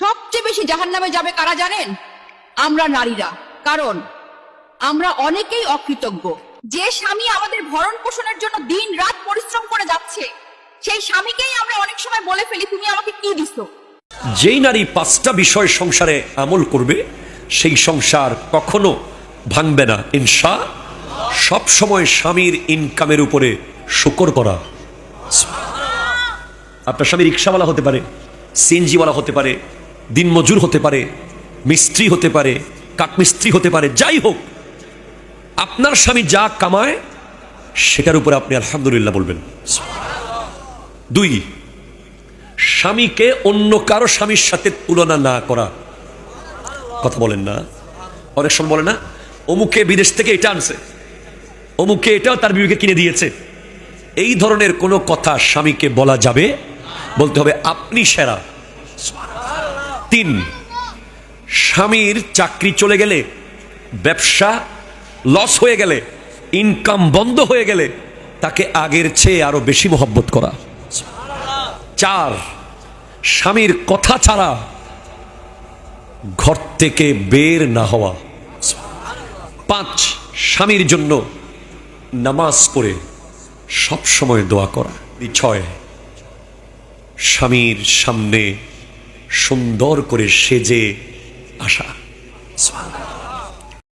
সবচেয়ে বেশি জাহান্নামে যাবে কারা জানেন? আমরা নারীরা। কারণ আমরা অনেকেই অকৃতজ্ঞ। যে স্বামী আমাদের ভরণ পোষণের জন্য দিন রাত পরিশ্রম করে যাচ্ছে, সেই স্বামীকেই আমরা অনেক সময় বলে ফেলি, তুমি আমাকে কি দিছো। যেই নারী 5টা বিষয় সংসারে আমল করবে, সেই সংসার কখনো ভাঙবে না ইনশাআল্লাহ। সব সময় স্বামীর ইনকামের উপরে শুকর করা। আপনার স্বামী রিক্সাওয়ালা হতে পারে, সিএনজিওয়ালা হতে পারে, দিনমজুর হতে পারে, মিস্ত্রি হতে পারে, কাঠমিস্ত্রি হতে পারে, যাই হোক, আপনার স্বামী যা কামায় সেটার উপরে আপনি আলহামদুলিল্লাহ বলবেন। 2, স্বামীকে অন্য কারো স্বামীর সাথে তুলনা না করা। কথা বলেন না? অনেক সময় বলে না, অমুকে বিদেশ থেকে এটা আনছে, অমুকে এটাও তার বিবিকে কিনে দিয়েছে। এই ধরনের কোনো কথা স্বামীকে বলা যাবে, বলতে হবে আপনি সেরা। 3, স্বামীর চাকরি চলে গেলে, ব্যবসা লস হয়ে গেলে, ইনকাম বন্ধ হয়ে গেলে তাকে আগের চেয়ে আরো বেশি মহব্বত করা। 4, স্বামীর কথা ছাড়া ঘর থেকে বের না হওয়া। 5, স্বামীর জন্য নামাজ পড়ে সব সময় দোয়া করা। 6, স্বামীর সামনে সুন্দর করে সেজে আসা।